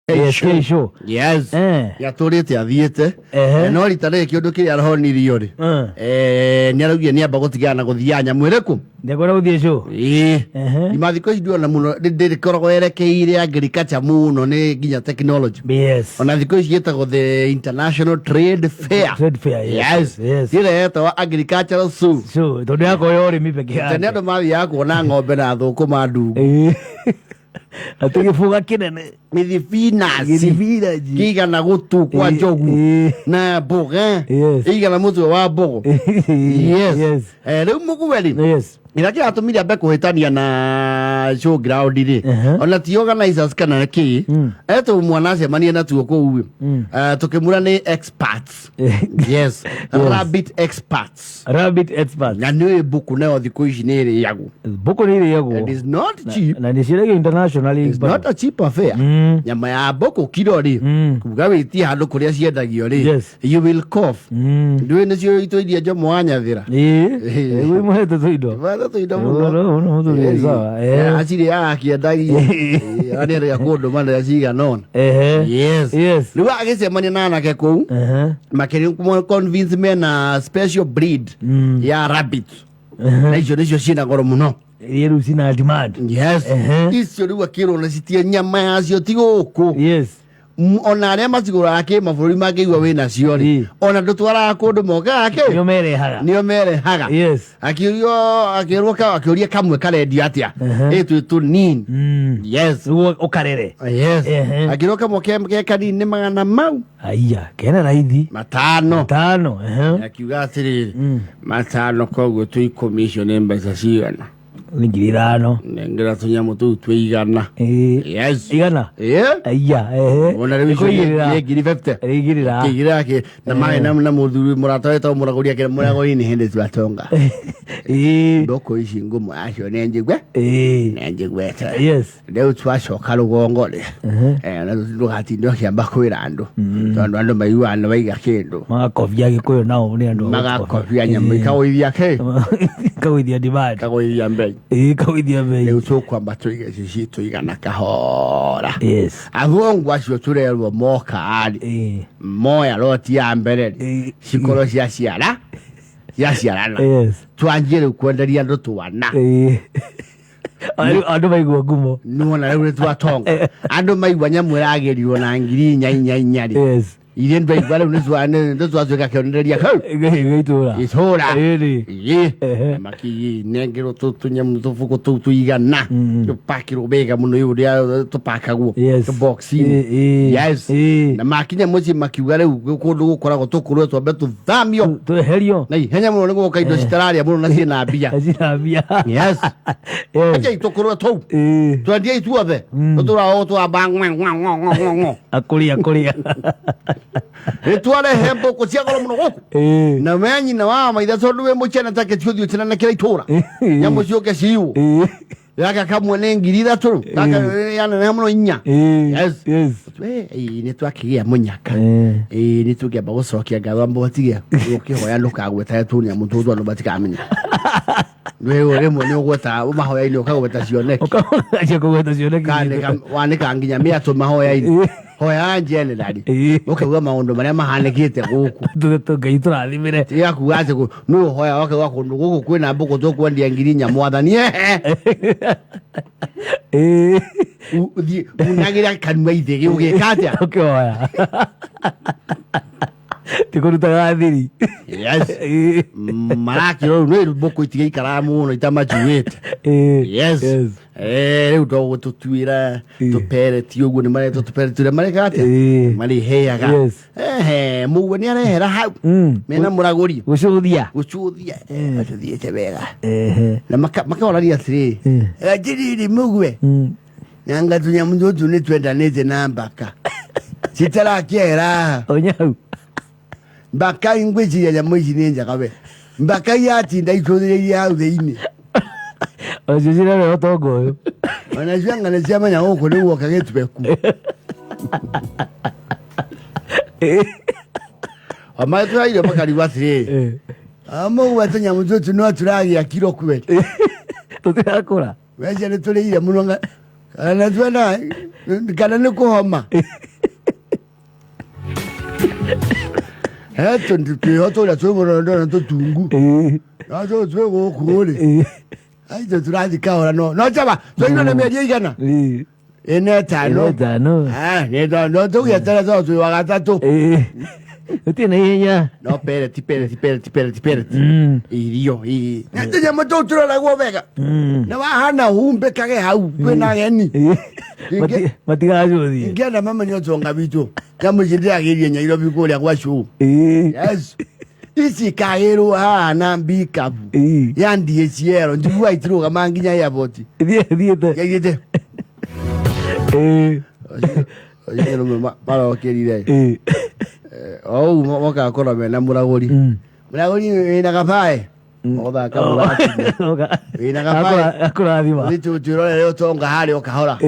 show. Yes. Ya torete athiete. No ritare kĩndũ kĩrĩa arahonirio ri. Nĩ araugia nĩ amba gũtigana gũthia nyamwĩreku. Ndekora gũthia show. Imathiko icio na muno ndĩkoragwo yerekeire agriculture muno nĩ nginya technology. Yes. Ona thiko ici yetagwo the International Trade Fair. Trade Fair. Yes. Ĩrĩa yetagwo agricultural show. Show. Tondũ yako yori mi peke yake. Tene andũ mathiaga kuona ng'ombe na thũkũma ndungu. Atugifuga kinene mithibinaci kigana gutu kwa njogu na mboga igana mutwe wa mbogo. Yes. Riu Mugwe yes ira kia atumire ambe kuhitania na showground ri ona ti organizers kana ki eto mwana cemanie na tuo kuu tukimura ni experts. Yes. Rabbit experts na ni mbuku nayo thiko ici ni ri yagu mbuku ni ri yagu. It is not cheap na ni cirege internationally. It's not a cheap affair. Nyama ya mbuku kilo ri kuga witi handu kuria ciendagio ri you will cough. Ndwe ni cio ito iria njomo wanyathira we muhete tuido tuido muno aciri akiendagi ani ya kundu mana ya ciga non. Yes riu agicemania na anake kuu makiri convince me na special breed ya rabbit na icio nicio ciina goro muno yeru sina demand. Yes. Icio riu akiro na citie nyama yacio ti guku. Yes. Ona aria macigura ake maburi makeigwa wina cio ri ona ndutwara kundu moka ake nio merehaga. Yes. Akiuria kamwe karendio atia etu tunini. Yes. Ukarere. Yes. Akiuria kamwe ke kanini ni magana mau aiya kena raithi matano akiuga atiri matano koguo tu commission mbeca cigana Ngirano ngira tunyamu tu twigana. Yes. Igana. Aiya ona rewi ngiri 50 igirira kigira ke na mai na muthuri murata wetu muraguria ke murago ini hende twatonga ndoko ici ngumu acio nenjigwe nenjigwe. Yes. Leo twacoka rugongo ri na ndugati ndo kiamba kwira andu tondu andu maiwana baiga kindu magakofia gikuyu nao ni andu magakofia nyamu ikawithia ke kawithia demand kawithia mbei kawithia mbei leo tukwamba tuiga cici tuigana kahora. Yes. Avongo acio turerwo moka ari moya roti ya mbere cikoro cia ciara ciarana. Yes. Twanjire kwenderia andu twana andu maigwa ngumo nuona riu twatonga andu maigwa nyamu ragerio na ngiri 4 Yes. Ile ndo ibale unizwane ndo twazweka kionderia kau itura maki nengero tunyamu tufuko tuigana tupakiro bega muno yuria tupakagwo box. Yes. Na makinya muci makiuga riu kundu gukoragwo tukurwe twambe tuthamio tweherio na ihenya muno niguo kaindo citararia muno na ciina mbia. Yes. Aje tukurwe tu twendie ituothe tutura twamba akuria etware hembo ko cia goro muno goku na menyi na wa maitha tondu we muchena take tuthio tena na kira itura nyambo cio ke ciu yaka kamwe ne ngiri 3 kaka yana na muno inya. Yes. Ni twakigia munyaka ni tugiamba gucokia ngatho mbo batigia ukihoya ndukagweta tu nya mutu ndo batikamenya wewe remo ni ugweta mahoya ini ukagweta cioneke kane wanika nginya mia tu mahoya ini hoya njene dadi ukauga maundu maria mahanekite guku tugaitura ya kugaze ku no hoya wake wako guku kwina mbuku tu kwendia ngiri nya mwathani unagira kanwa ithege ugikatia ukioya tikuruta gathiri. Yes. Maraki ro no mbuku itige ikara muno itamajuite. Yes. Riu ndo tutuira tupere ti uguo ni mare tupere ture mare gate mari heaga. Mugwe ni arehera hau mena muraguri gucuthia atuthiete wega na makaoraria atiri ajiri Mugwe nanga tunyamu tu ni twendanete na mbaka citara kiera onyau mbaka ingwiji ya nyamu ici ni njagawe mbaka yatinda ikuthiriria hau thiini ojijira ro togo ona janga na chama nya huko ni woka getubeku ama tu ayo makari watire amo watanya muzotu no turagia kilo kwe tutakora weje ni tuliire muno Ana twena kana nä kå homa heto twä tå rä a twä må rondona tå tungu natå twä gå kå rä aitå tå rathi kahora no jaba twainwo nä mä eria igana ä tano no tå gietere to twä wa gatatå utie na ihenya no pereti irio nä nyamå tå tå roragwo wega na wahana humbe kage hau kwä na geni matigacuthi ngenda mamenye tonga bitå nyamå ci ndä agä rie Nairobi kå rä a gwa cå ici kagä hana mbikabu ya DHL njigua itirå gama nginya airport thiäte marokerire ou mokakorwo mena må ragå wä na gabaä twä rorere å tonga harä o kahora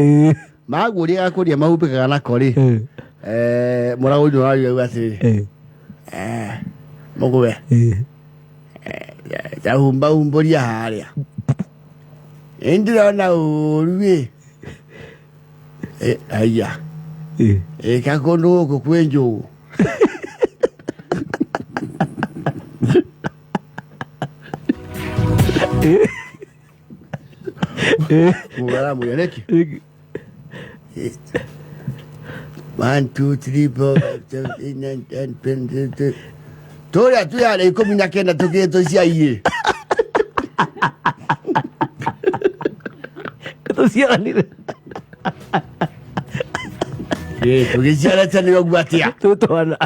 maguå ria gakå ria mahumbä kaga nako rä må ragå nä rarigau atä rä må gwe tahumbahumbå ria harä a ä ndä rona å ru aya kakå ndå gå kå kwä njå gå mugara muyaneki 1 2 3 4 5 6 7 8 toria tu ya iko minya kenda tukiyeto cia iye to cia ni tukiciara tene yogwatia tutwana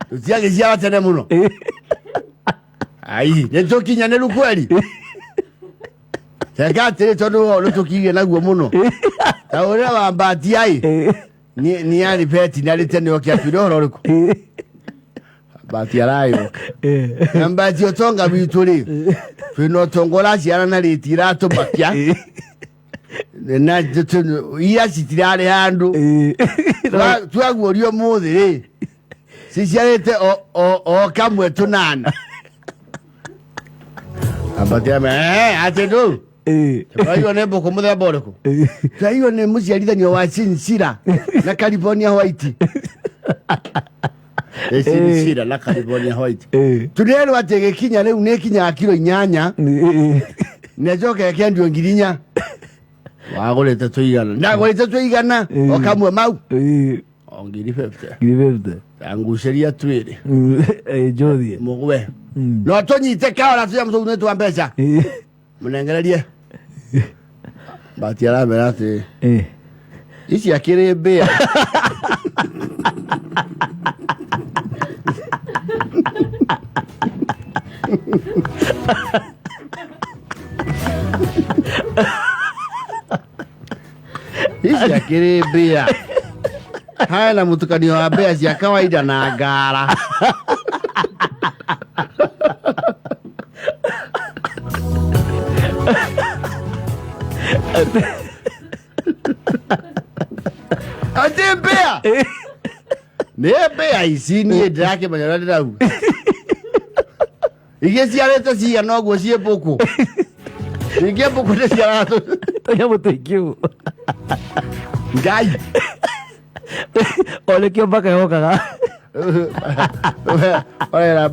tucia giciara tene muno ai ne tokinya ne lukweli Tegate tono lo tokiye naguo muno. Ta ore wa mbati ai. Ni ali peti na litene okia pidoro riko. Mbati arayo. Mbati otonga bituri. Fino tongola ciara na litira to bakia. Na jeto iya citirare handu. Twaguorio muthi. Siciarete o kamwe tunana. Abatia me atedo Taiyo ne boko muthe boreko. Taiyo ne muciarithanio wa Sinsira na California White. Sinsira na California White. Tunero atege kinya leo ne kinya kilo 8. Nejoka yake ndio ngirinya. Wagoleta tuigana. Ndagoleta tuigana okamwe mau. Ongiri 50. Ngiri 50. Angusheria twere. Jodie. Mugwe. No tonyite kaora tuya mtu netu wa pesa. Munengererie. Bati ara merate. Ici akire mbia. Ici akire mbia. Haya na mutukanio wa mbia cia kawaida na ngara. Ate mbea ne mbea ici ni ndake manyara ndirau ige ciarete cia no guo cie mbuku ige mbuku ne ciara tonya mutekiu ngai ole kio baka yokaga Ora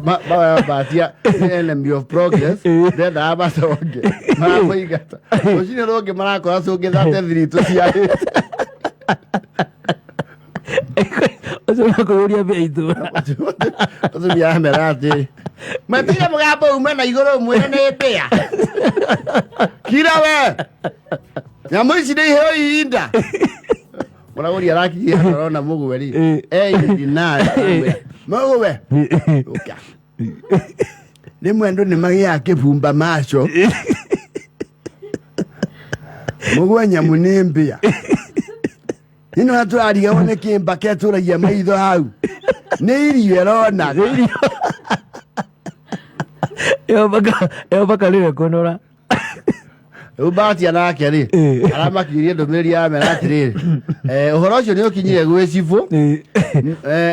batia enemy of progress then abasoge mamoigata ucine roge marako asoge thate thirito cia Ozo kuria beitu ozo bia merate matiga mugambo umena igoro mwene ne mbea kira we nyamu ici ni heo ihinda Muragori araki arona Mugwe ri ndina Mugwe oka ni mwendo ni magi yake bumba macho Mugwe nyamu ni mbia ino hatu ariga wone kimba keturagia maitho hau ni irio erona yo baka lile konora ubati anake ri aramakirie ndomereri ya merati uhoro ucio ni ukinyire gwe cifu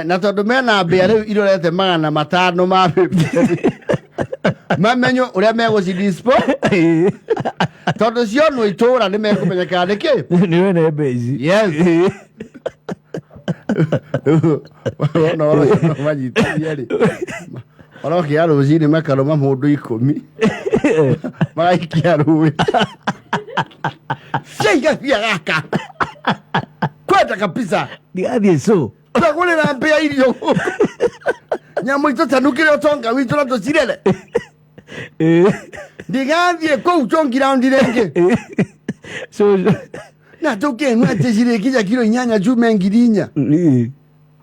na tondu mena mbia riu irorete 500 ma mamenyo uria mego si dispo tondu cio no itura ni mekumenyeka niki ni we ne bezi yes no manyitaria ri orokia rucini makaroma mundu 10 magaikia ruwi shega pia gaka kwenda kabisa ndigathie so ndagurira mbia irio nyamu ito tanukire otonga witu na tucirele ndigathie kou chongira ndirenge so na tuke mwate cirikija kilo 8 jume ngirinya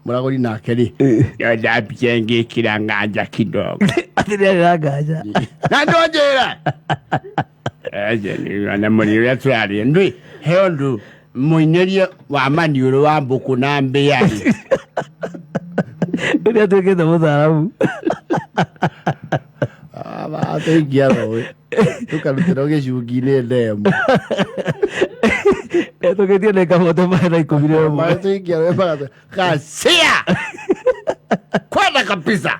muragori nake ri nda pienge kiranganja kidogo atire nganja na ndonjera ni ana moni ya twari ndui heondu muineria wa maniuro wa mbuku na mbia ndio tukenda mutharabu ba teigia rowe tukarutira gicungi-inĩ ndemu tugetie na kamoto maana ikumire ba teigia rowe baga kasia kwenda kabisa